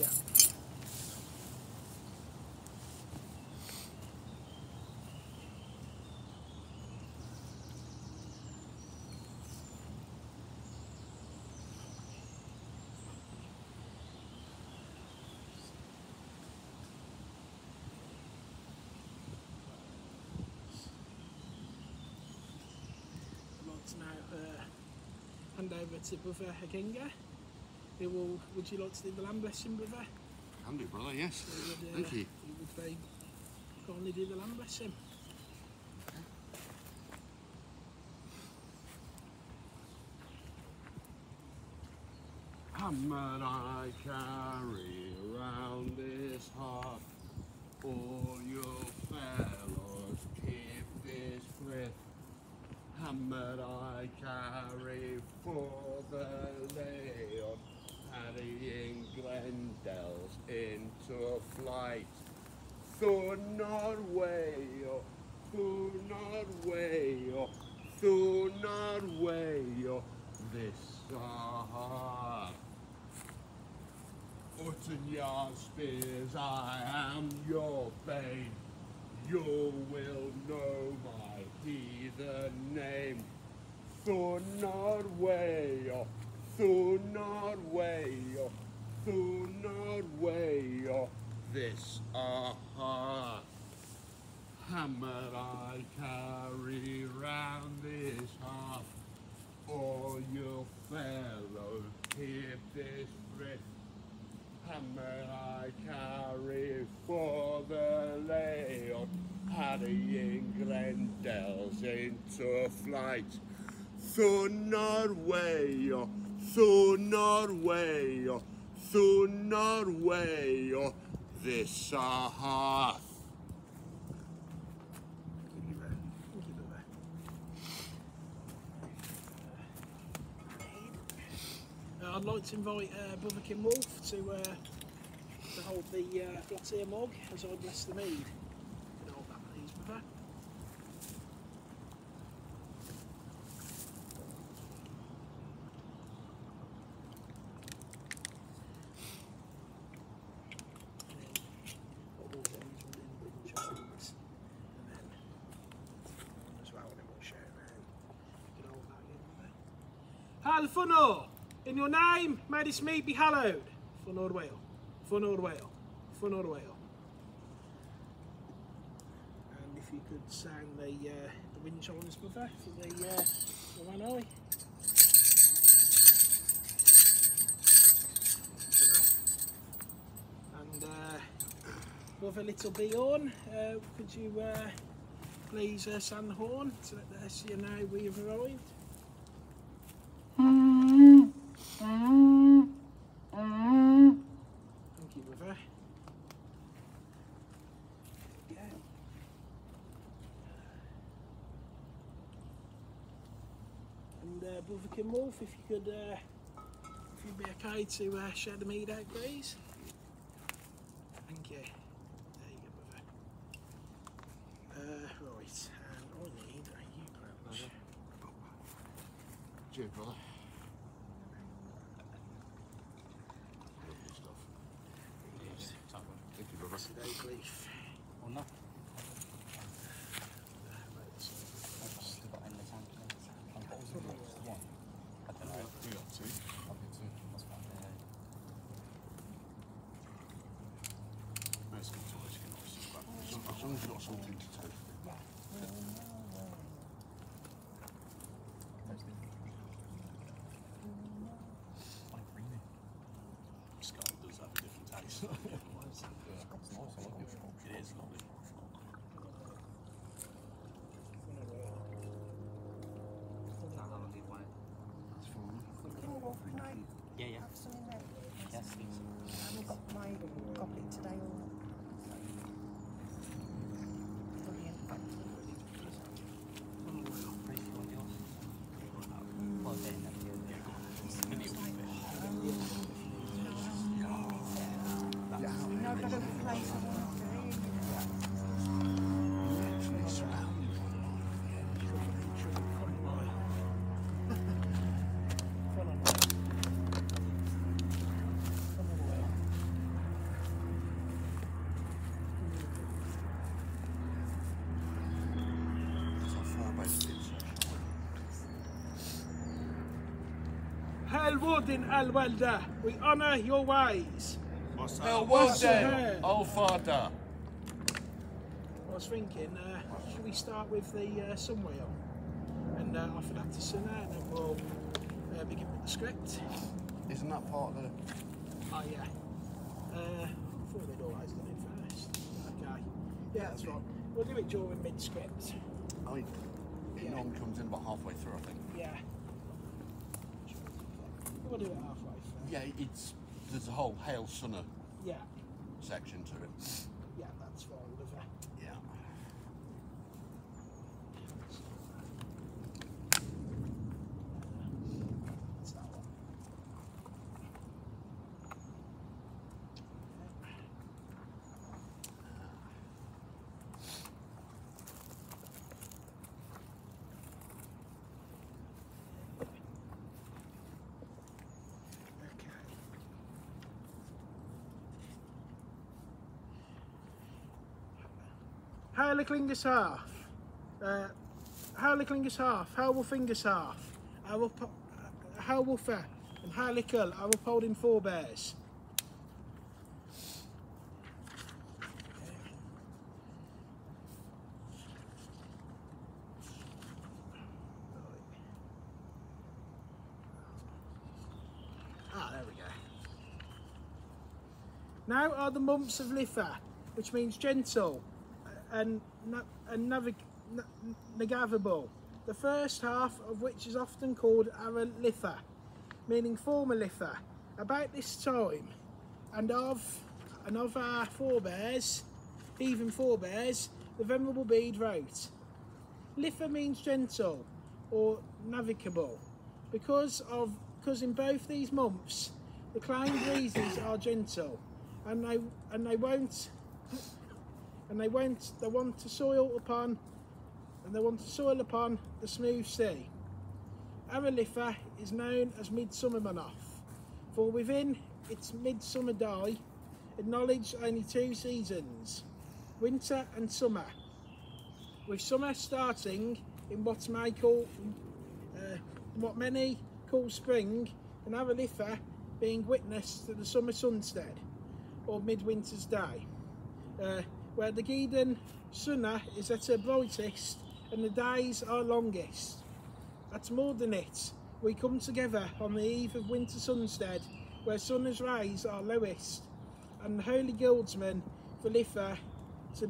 Yeah. Now hand over to Brother Iclingas. Would you like to do the land blessing, brother? Can do, brother, yes. So thank you. You would very kindly do the land blessing. Hammer I carry round this hearth, all your fellows keep this breath. Hammer I carry for the Leon, carrying Glendales into flight. Thunarwayo, Thunarwayo, Thunarwayo, this heart. Utton your spears, I am your bane. You will know my heathen name. Thunarwayo, Thunarwayo, Thunarwayo, this hearth. Hammer I carry round this hearth, all your fellows keep this breath. Hammer I carry for the Leon, carrying Glendales into flight. Thunarwayo, Thunarwayo, Thunarwayo, this hearth. I'd like to invite Brother Kim Wolf to hold the flat ear mug as I bless the mead. You can hold that, please, brother. Funor, in your name, may this mead be hallowed. Funor whale, Funor whale, Funor whale. And if you could sound the wind chimes, brother, for the one eye. And brother Little Bjorn, could you please sound the horn to let the SCA know we have arrived? Thank you, brother. Okay. And Brother Kim Wolf, if you could, if you'd be okay to share the mead out, please. Thank you. There you go, brother. Right, and I need a U-branch. Cheers, brother. Thank you, brother. Today, leaf. Or not? As long as you've got something to take. Scott does have a different taste. It is lovely. Yeah, yeah. Have some in there. Yes, please. I haven't got my goblet today. Brilliant. Well, then, No, but I don't play something. Alwardin Alwelda, we honour your ways. Well, old father. I was thinking, should we start with the sun wheel and offer that to Sunna, and then we'll begin with the script. Isn't that part of the... Oh yeah. I thought we'd always done it first. Okay. Yeah, that's right. We'll do it during mid-script. I mean, it normally comes in about halfway through, I think. Yeah. We'll do it halfway through. Yeah, there's a whole Hail Sunna Yeah. section to it. Yeah, that's fine with her. Yeah. That's that one. Iclingas Hearth. Iclingas Hearth. Fingers Hearth. Woofer and Lickle. I will hold in forebears. There we go. Now are the months of Litha, which means gentle and navigable, the first half of which is often called Ara Litha, meaning former Litha. About this time, and of our forebears, heathen forebears, the Venerable Bede wrote, Litha means gentle or navigable, because in both these months the climb breezes are gentle, and they want to soil upon the smooth sea. Aralitha is known as Midsummer Monoth, for within its midsummer die acknowledge only two seasons, winter and summer, with summer starting in what many call spring, and Aralitha being witness to the summer sunstead, or midwinter's day, where the Gideon Sunna is at her brightest and the days are longest. At Mordenit, we come together on the eve of winter sunstead, where sun's rays are lowest, and the holy guildsmen for Litha to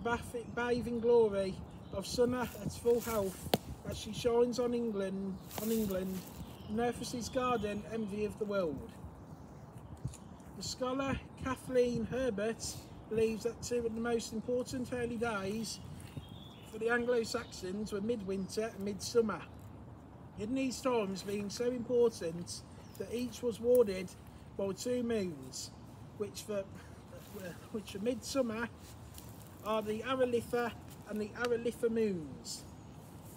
bathe in glory of Sunna at full health, as she shines on England, Nerthus's garden, envy of the world. The scholar Kathleen Herbert believes that two of the most important early days for the Anglo-Saxons were midwinter and midsummer, in these times being so important that each was warded by two moons, which for midsummer are the Aralitha and the Aralitha moons.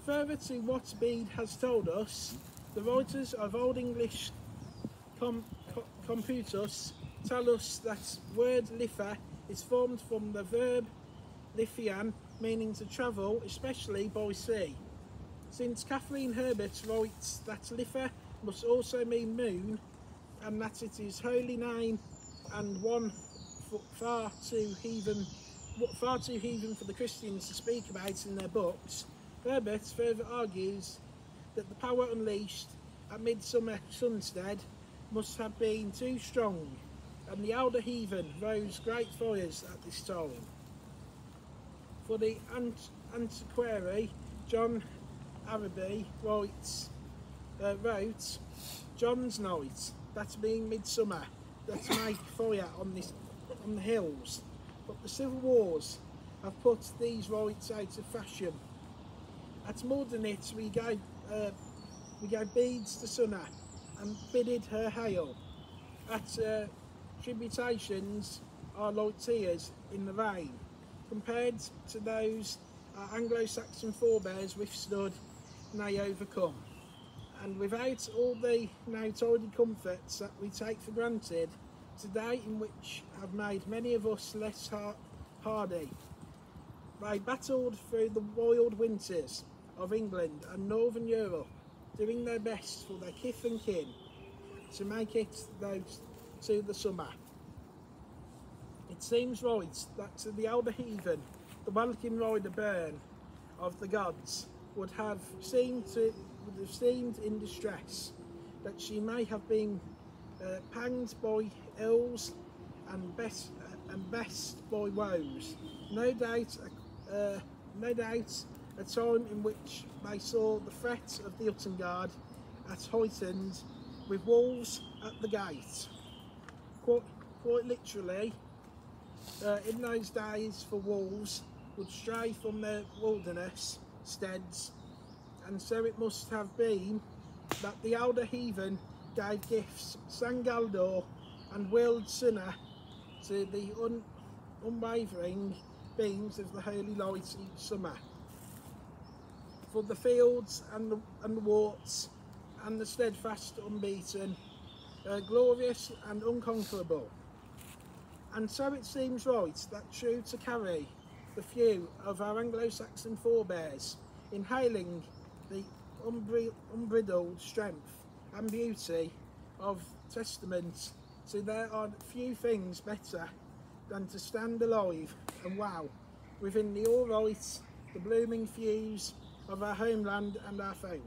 Further to what Bede has told us, the writers of Old English Computus tell us that word Litha is formed from the verb Lithian, meaning to travel, especially by sea. Since Kathleen Herbert writes that Litha must also mean moon, and that it is holy name and one far too heathen for the Christians to speak about in their books, Herbert further argues that the power unleashed at midsummer sunstead must have been too strong, and the elder heathen rose great fires at this time. For the antiquary John Araby wrote John's night, that being midsummer, that make fire on the hills, but the civil wars have put these rites out of fashion. At Mordenit we gave beads to Sunna and bidded her hail. At tributations are like tears in the rain, compared to those our Anglo-Saxon forebears withstood and they overcome. And without all the now tidy comforts that we take for granted today, in which have made many of us less hardy, they battled through the wild winters of England and Northern Europe, doing their best for their kith and kin, to make it those to the summer. It seems right that to the elder heathen, the welkin rider burn of the gods would have seemed in distress, that she may have been panged by ills and best by woes. No doubt a time in which they saw the threat of the Uttengard at heightened, with wolves at the gate. Quite literally, in those days, for wolves would stray from their wilderness steads, and so it must have been that the elder heathen gave gifts, sang Galdor, and willed Sunna to the unwavering beams of the holy light each summer. For the fields and the warts and the steadfast unbeaten, glorious and unconquerable. And so it seems right that true to carry the few of our Anglo-Saxon forebears, inhaling the unbridled strength and beauty of testament to there are few things better than to stand alive and wow within the all right, the blooming views of our homeland and our folk.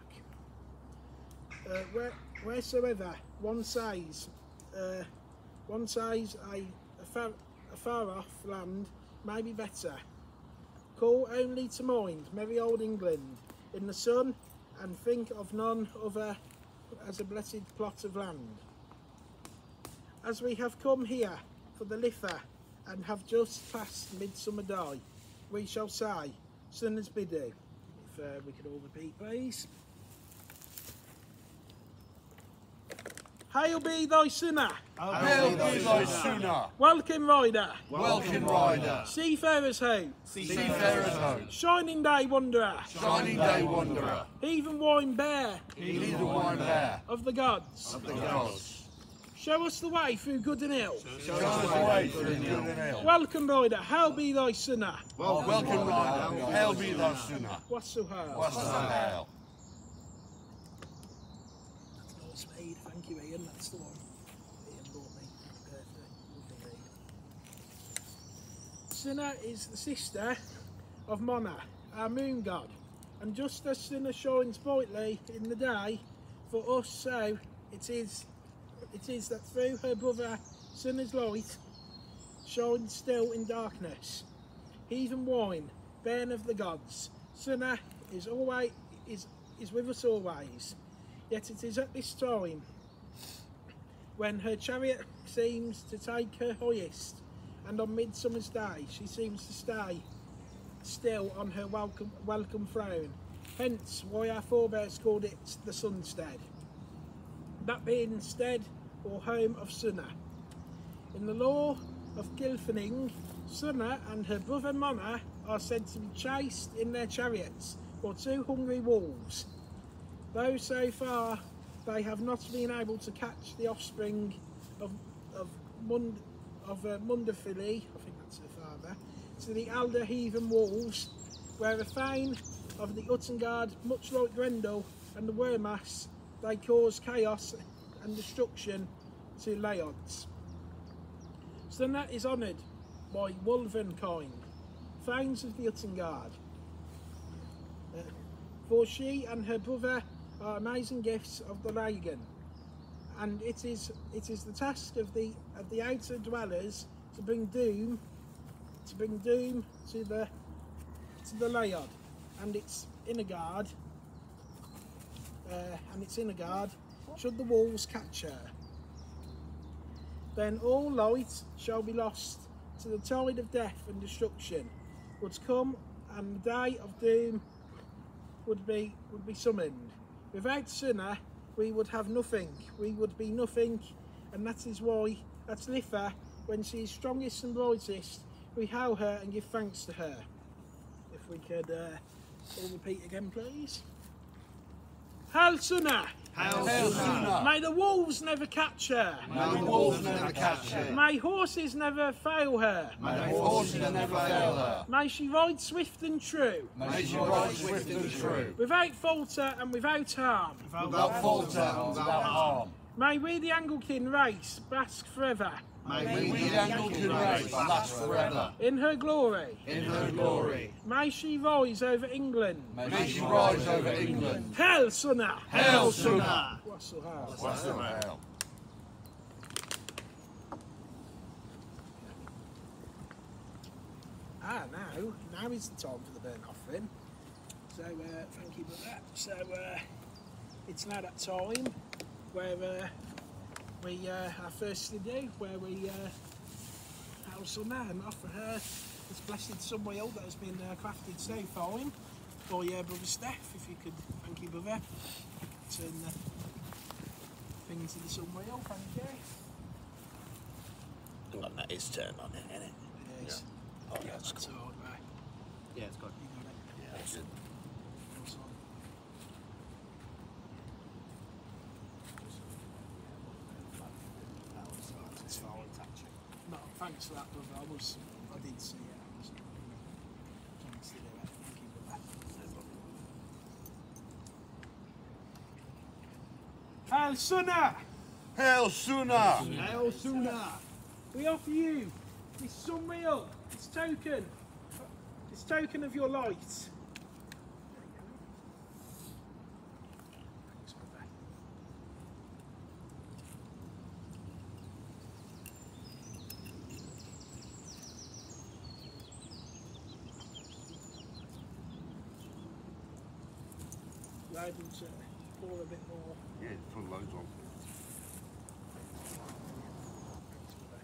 Wheresoever one says a far off land may be better, call only to mind merry old England in the sun, and think of none other as a blessed plot of land. As we have come here for the Litha and have just passed Midsummer Day, we shall say, Sunna's Biddu. If we could all repeat, please. Hail be thy Sunna! Hail be thy Sunna! Welcome rider! Welcome rider! Seafarer's hope! Seafarer's hope! Shining day wanderer! Shining day wanderer! Heathen wine bear! Heathen wine bear! Of the gods! Of the gods! Show us the way through good and ill! Show us the way through good and ill! Welcome rider! Hail be thy Sunna! Welcome rider! Hail be thy Sunna! What's so hard? What's the hail? That's Lord Speed, thank you Ian, that's the one. Ian brought me. Lovely read. Sunna is the sister of Mona, our moon god, and just as Sunna shines brightly in the day for us, so it is that through her brother Sunna's light shines still in darkness. Heathen wine, bairn of the gods, Sunna is with us always. Yet it is at this time, when her chariot seems to take her highest, and on Midsummer's Day she seems to stay still on her welcome throne. Hence why our forebears called it the Sunstead, that being instead or home of Sunna. In the law of Gilfaning, Sunna and her brother Mona are said to be chased in their chariots by two hungry wolves, though so far they have not been able to catch the offspring of Mundafili, I think that's her father, to the elder heathen wolves, where a thane of the Uttengard, much like Grendel and the Wermas, they cause chaos and destruction to Leods. Sunna is honoured by womankind, thanes of the Uttengard, for she and her brother are amazing gifts of the Lagan, and it is the task of the outer dwellers to bring doom to the Leod and its inner guard, should the wolves catch her. Then all light shall be lost to the tide of death and destruction would come, and the day of doom would be summoned. Without Sunna we would have nothing, we would be nothing, and that is why at Litha, when she is strongest and brightest, we hail her and give thanks to her. If we could all repeat again, please. Hail Sunna! Hail Sunna! May the wolves never catch her! May the wolves never catch her! May horses never fail her! May horses never fail her! May she ride swift and true! May she ride swift and true! Without falter and without harm! Without falter and without harm! May we the Anglican race bask forever. May we the Anglican race last forever. In her glory. In her glory. May she rise over England. May she rise over England. Hail, Sunna! Hail, Sunna! Wassel hail. Wassel hail. Now is the time for the burnt offering. So thank you for that. So it's now that time where we our first to do, where we hail Sunna and offer her this blessed sun wheel that has been crafted so fine by Brother Steph. If you could, thank you, brother. Turn the thing into the sun wheel, thank you. And that is turned on it, isn't it? It is. Oh, yeah, that's That's cool. hard way. Yeah, it's good. You got it. Yeah, that's it. Awesome. It's fine, actually. No, thanks for that, brother. I did see it. I was thanks to do it. Thank you, brother. Hail Sunna! Hail, Sunna! Hail Sunna! We offer you this sun wheel, this token of your light. Thanks, brother. You're able to pour a bit more. Yeah, put loads on. Thanks, brother.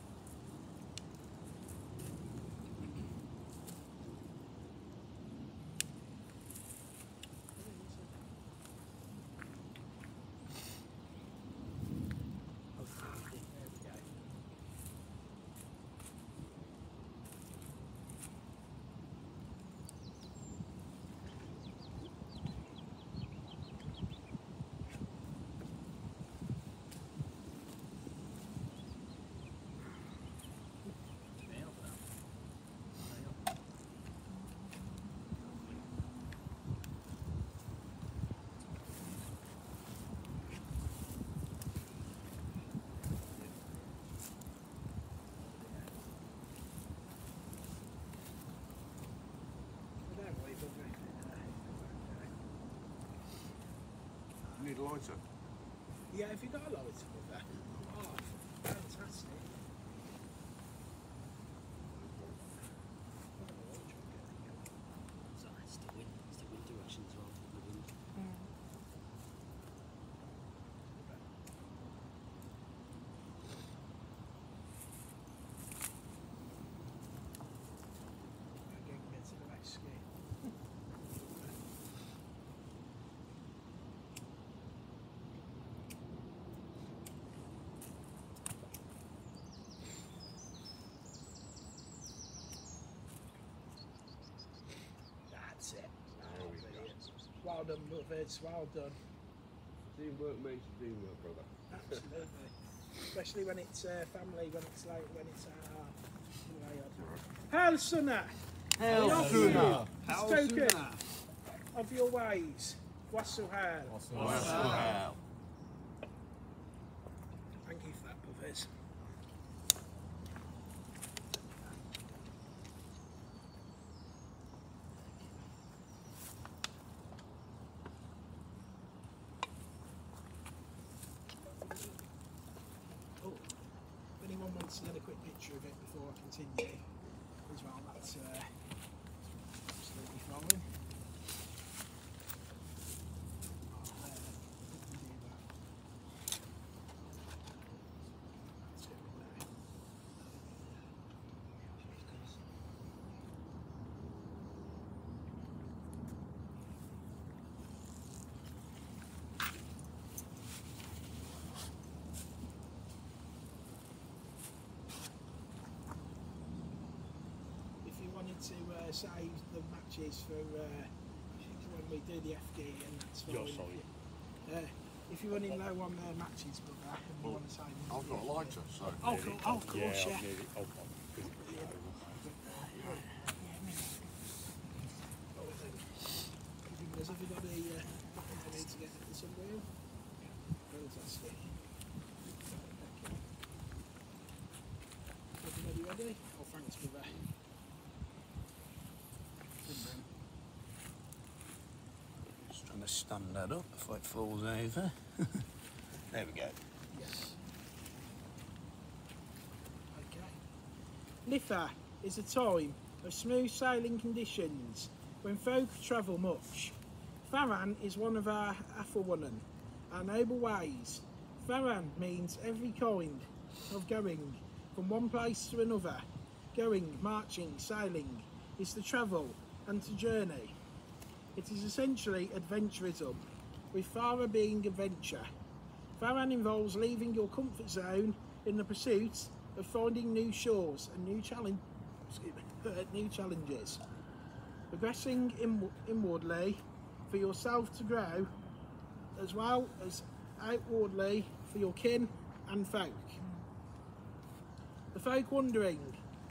There we go. I don't worry, brother. You need a lighter. Yeah, if you got a lighter with that. Oh, fantastic. So it's the wind direction as well. The wind. Again, get to the rescue. That's it. Oh, brilliant. Well done, brothers. Well done. Teamwork makes the dream work, brother. Absolutely. Especially when it's family, when it's like when it's Hail Sunna! Hail, Sunna! Hail, Token Sunna! of your ways. Wassel hail. Wassel hail. Thank you for that, brothers. Oh, if anyone wants to get a quick picture of it before I continue as well, that's absolutely fine. We can do that. Let's get rid of that. If you wanted to save the matches for when we do the FD, and that's fine. You're sorry. If you're running low on matches, brother, and you want to save them. I've got a lighter, so. Oh, cool. Oh, of course, yeah. I've nearly, oh, Has everybody I need to get the sun wheel? Fantastic. ready? Oh, thanks, brother. Just trying to stand that up before it falls over. There we go. Yes. Okay. Litha is a time of smooth sailing conditions when folk travel much. Faran is one of our Athelwonnen, our noble ways. Faran means every kind of going from one place to another. Going, marching, sailing is to travel and to journey. It is essentially adventurism, with Fara being adventure. Faran involves leaving your comfort zone in the pursuit of finding new shores and new challenges. Progressing inwardly for yourself to grow, as well as outwardly for your kin and folk. The folk wandering,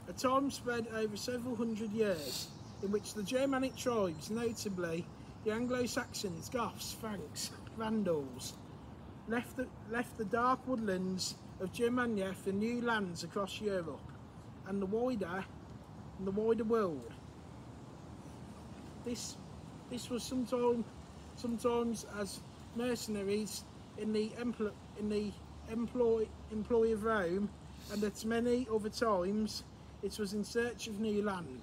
a time spread over several hundred years, in which the Germanic tribes, notably the Anglo-Saxons, Goths, Franks, Vandals, left the dark woodlands of Germania for new lands across Europe and the wider world. This was sometimes as mercenaries in the employ of Rome, and at many other times it was in search of new land.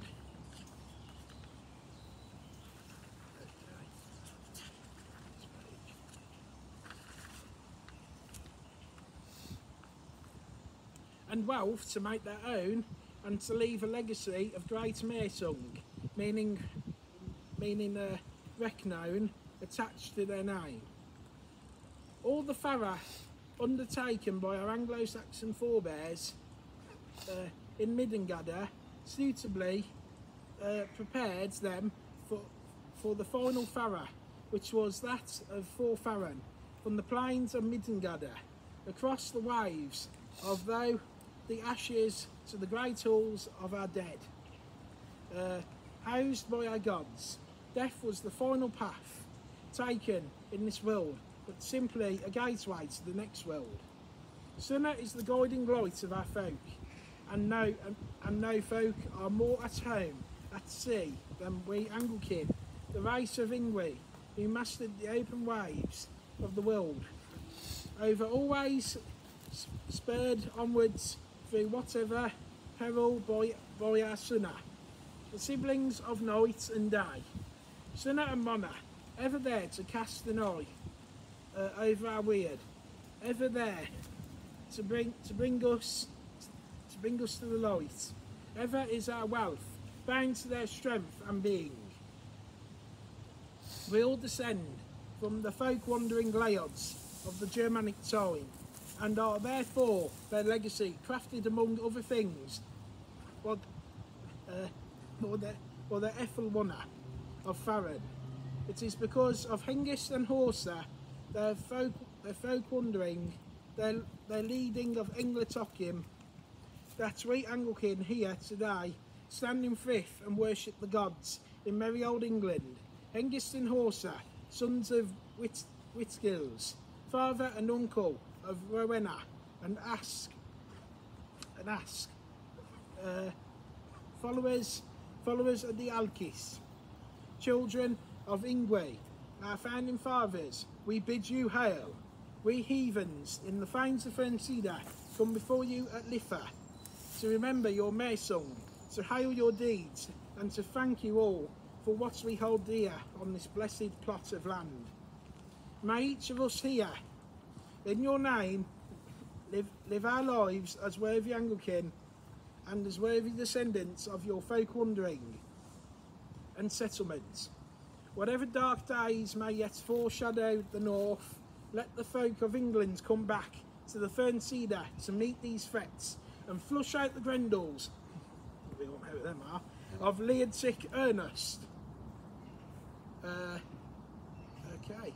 And wealth to make their own, and to leave a legacy of great mersung, meaning reknown, attached to their name. All the Farah undertaken by our Anglo-Saxon forebears in Middengadda suitably prepared them for the final Farah, which was that of Faran, from the plains of Middengadda, across the waves of the ashes to the great halls of our dead, housed by our gods. Death was the final path taken in this world, but simply a gateway to the next world. Sunna is the guiding light of our folk, and no folk are more at home at sea than we Anglekin, the race of Ingwe, who mastered the open waves of the world, over always spurred onwards through whatever peril by our Sunna, the siblings of night and day. Sunna and Mona, ever there to cast an eye over our weird, ever there to bring us to the light. Ever is our wealth, bound to their strength and being. We all descend from the folk wandering layods of the Germanic time, and are therefore their legacy crafted among other things, or the Ethelwonna of Faran. It is because of Hengist and Horsa, their folk wandering, their leading of Engletokim, that we Anglican here today stand in frith and worship the gods in merry old England. Hengist and Horsa, sons of Whitgills, father and uncle of Rowena, and Ask, followers of the Alkis, children of Ingwe, our founding fathers, we bid you hail. We heathens in the fanes of Fernsida come before you at Litha, to remember your mersung, to hail your deeds, and to thank you all for what we hold dear on this blessed plot of land. May each of us here, in your name, live our lives as worthy Anglican and as worthy descendants of your folk wandering and settlements. Whatever dark days may yet foreshadow the north, let the folk of England come back to the Fernsida to meet these threats and flush out the Grendels, we all know who them are, of Leadsick Ernest. Okay.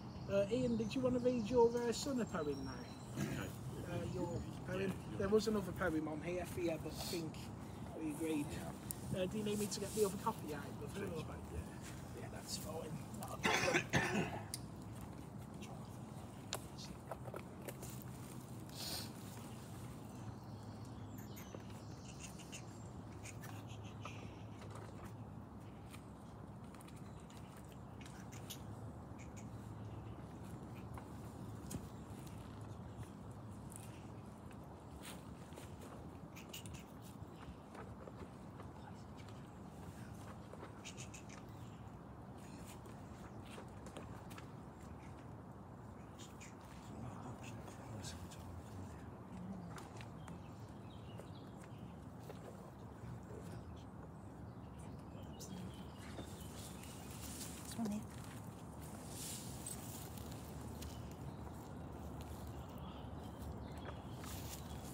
Ian, did you want to read your Sunna poem now? Your poem. There was another poem on here for you, but I think we agreed. Do you need me to get the other copy out? Yeah, that's fine. Not a problem.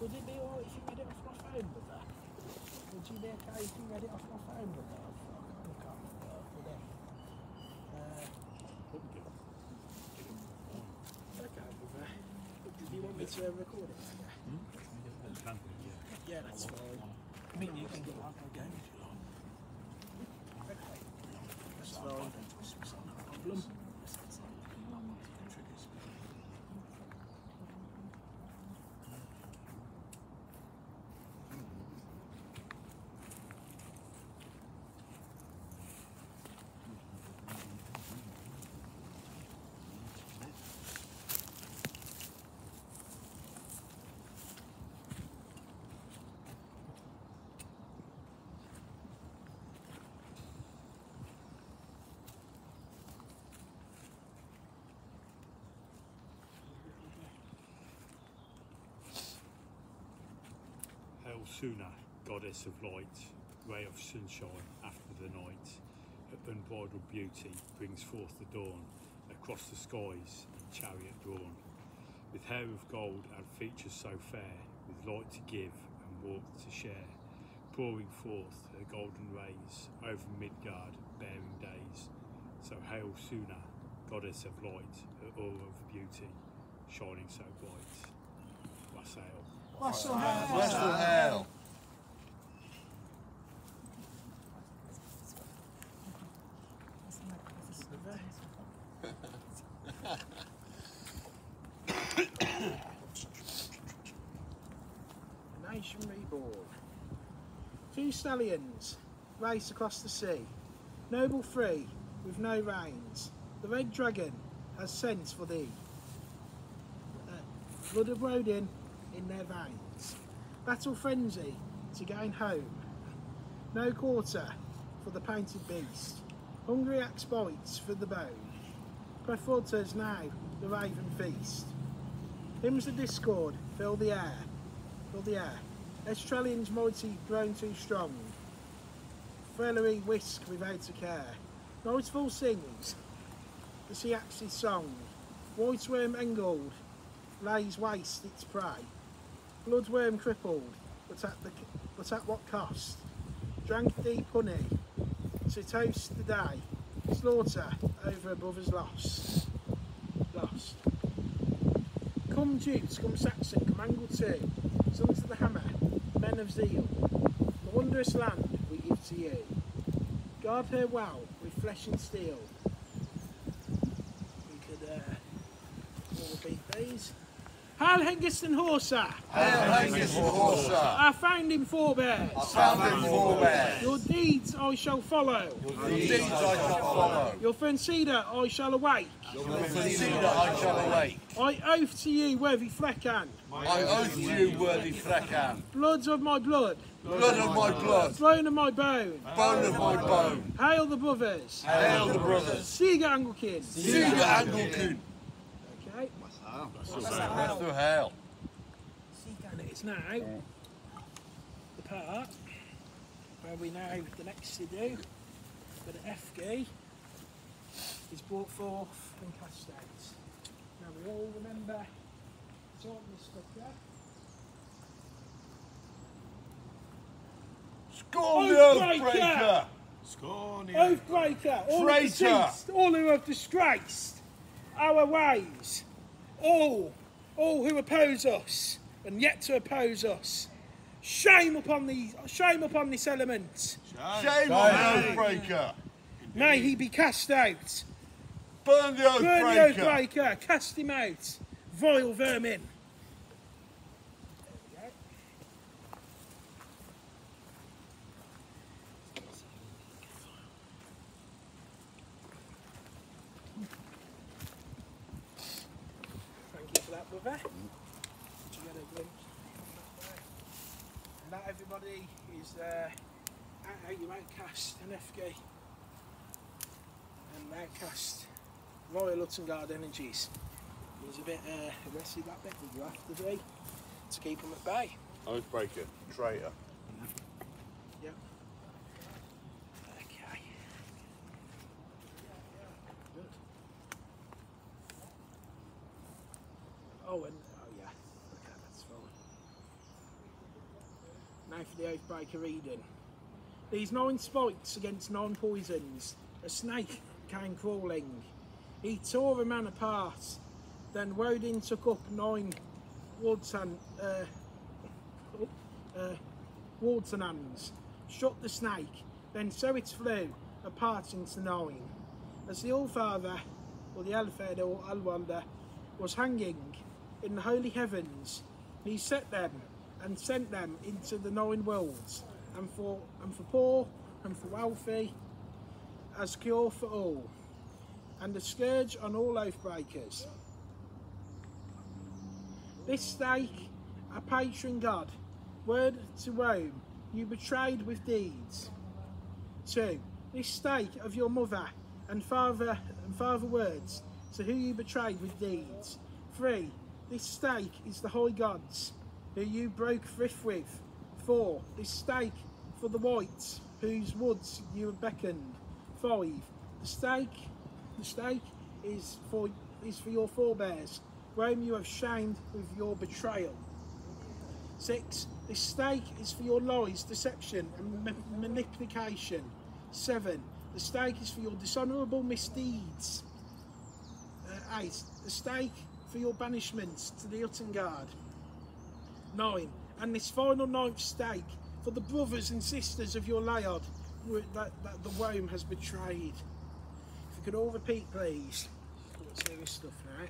Would it be alright if you read it off my phone with that? Would you be okay if you read it off my phone with that? I can't with it. Okay, with that. Do you want me to record it? Yeah, that's fine. I mean, you can get up again if you like. Okay. That's fine. No problem. Hail Suna, goddess of light, ray of sunshine after the night, her unbridled beauty brings forth the dawn, across the skies, chariot drawn, with hair of gold and features so fair, with light to give and warmth to share, pouring forth her golden rays over Midgard, bearing days. So hail Suna, goddess of light, her aura of beauty, shining so bright. Wassail. Wassail Hell. Wassail Hell. A nation reborn. Two stallions race across the sea, noble free with no reins. The red dragon has sense for thee. Blood of Rodin in their veins. Battle frenzy to gain home. No quarter for the painted beast. Hungry axe bites for the bone. Preforters now the raven feast. Hymns of discord fill the air. Fill the air. Estralians mighty grown too strong. Frellery whisk without a care. Nightfall sings the sea axe's song. White worm engold lays waste its prey. Bloodworm crippled, but at what cost? Drank deep honey to toast the day. Slaughter over a brother's lost. Come Jutes, come Saxon, come Angle too. Sons of the hammer, men of zeal. The wondrous land we give to you. Guard her well with flesh and steel. We could all repeat these. Hail Hengist and Horsa! Hail Hengist and Horsa! Our founding forebears! Our founding forebears! Your deeds I shall follow! Your deeds I shall follow! Your Ferncida I shall awake! Your Ferncida I shall awake! I oath to you, worthy Fleckan! I oath to you, worthy Fleckan! Blood of my blood! Blood of my blood! Bone of my bone! Bone of my bone! Hail the brothers! Hail the brothers! Siga Angelkin! Siga Angelkin! Okay. Wassail Hell. And it is now the part where we know the next to do, but the FG is brought forth and cast out. Now we all remember sorting this fucker. Scorn the Oathbreaker! Scorn the Oathbreaker! All Traitor! deceased, all who have disgraced our ways, all who oppose us and yet to oppose us. Shame upon this element. Shame on the Oathbreaker! May he be cast out. Burn the Oathbreaker! Burn the Oathbreaker. Cast him out. Vile vermin. Thank you for that, brother. Did you get a glimpse? And that, everybody, is how you outcast an FG and outcast Royal Uttengard Energies. It was a bit aggressive, that bit, that you have to do to keep them at bay. Oathbreaker, traitor. Yep. Okay. Good. Oh, and oh yeah. Okay, that's fine. now for the Oathbreaker reading. These 9 spikes against 9 poisons. A snake came crawling. He tore a man apart. Then Woden took up 9 Wardenans, shot the snake, then so it flew apart into 9. As the Allfather, or the Alfred or Alwalder, was hanging in the holy heavens, he set them and sent them into the 9 worlds, and for poor and for wealthy, as cure for all, and a scourge on all oathbreakers. This stake, a patron god, word to Rome, you betrayed with deeds. 2. This stake of your mother and father words, to who you betrayed with deeds. 3. This stake is the high gods, who you broke thrift with. 4. This stake for the whites, whose woods you have beckoned. 5. The stake is for your forebears, Rome you have shamed with your betrayal. 6. This stake is for your lies, deception and manipulation. 7. The stake is for your dishonourable misdeeds. 8. The stake for your banishments to the Uttengard. 9. And this final 9th stake for the brothers and sisters of your Laird that the Rome has betrayed. If you could all repeat, please. Let's hear this stuff now.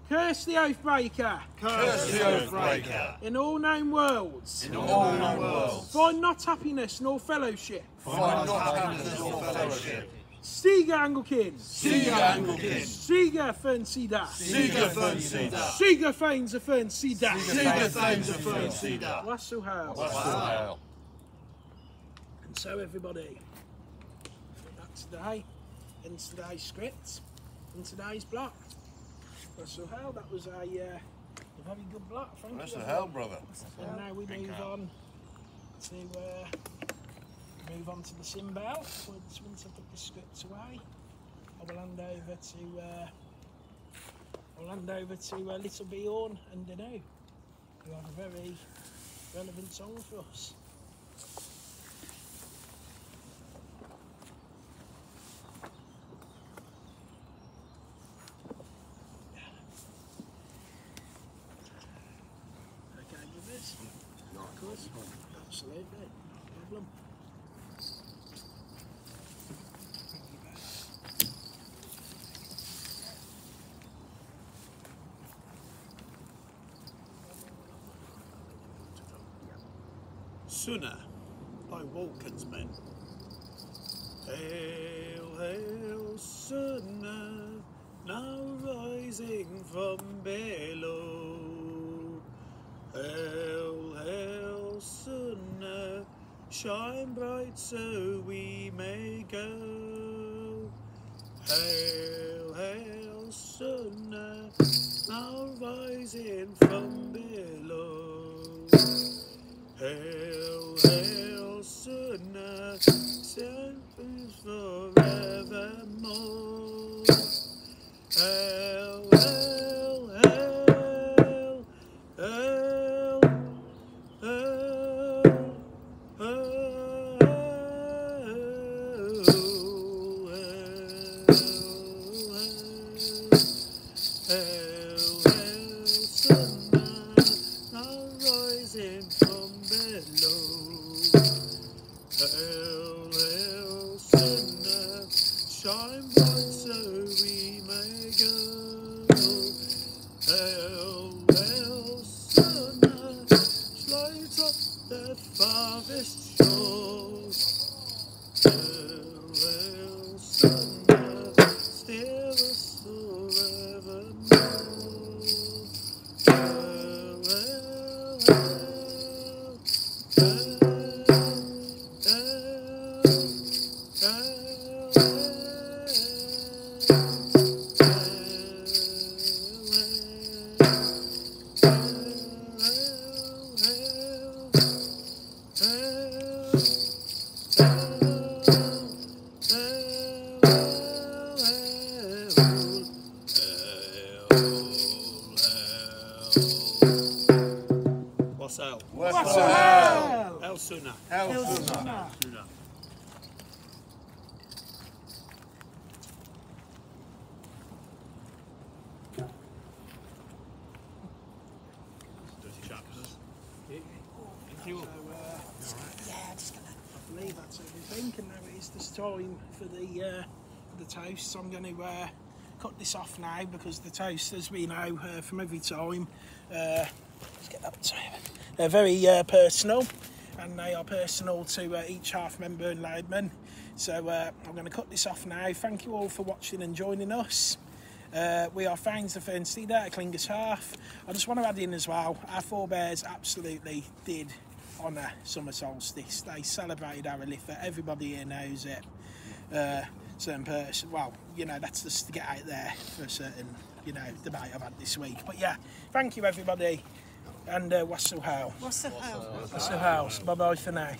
Curse the Oathbreaker! Curse the Oathbreaker! In all known worlds! In all known worlds! Find not happiness nor fellowship! Find not happiness nor fellowship! Stiga Anglican! Stiga Anglican! Stiga Fernsida! Stiga Fernsida! Stiga Fanes of Fernsida! Stiga Thames of Fernsida! Wassail Hail! Wow! And so everybody, that's today, in today's script, in today's block. Wassail Hail, that was a very good block, thank That's you. the hell, brother. And now we move on to the cymbal. Once I put the script away, I will hand over to Little Bjorn and Danu, who have a very relevant song for us. Okay with this? Of course. Absolutely. No problem. Sunna by Walken's Men. Hail, hail, Sunna, now rising from below. Hail, hail, Sunna, shine bright so we may go. Hail, hail, Sunna, now rising from below. Hail, hail, Sunna, service forevermore. Hail, hail, hail, hail, hail, hail, hail, Sunna, now rising from below. Hail, hail, Sunna, shine bright so we may go. Hail, hail, Sunna, light up the farthest shores. Hail, hail, Sunna, steer us forevermore. Hail, hail, hail, hail, hail, hail, hail. believe that's everything. And now it is this time for the toast. So I'm going to cut this off now because the toast, as we know from every time, let's get that to they're very personal, and they are personal to each Hearth member and lineman. So I'm going to cut this off now. Thank you all for watching and joining us. We are fans of Fernstead at Iclingas Hearth. I just want to add in as well, our forebears absolutely did honour summer solstice. They celebrated our Liþablót. Everybody here knows it. Certain person, well, you know, that's just to get out there for a certain, you know, debate I've had this week. But yeah, thank you everybody, and what's so how? What's the hell? What's so how? Bye bye for now.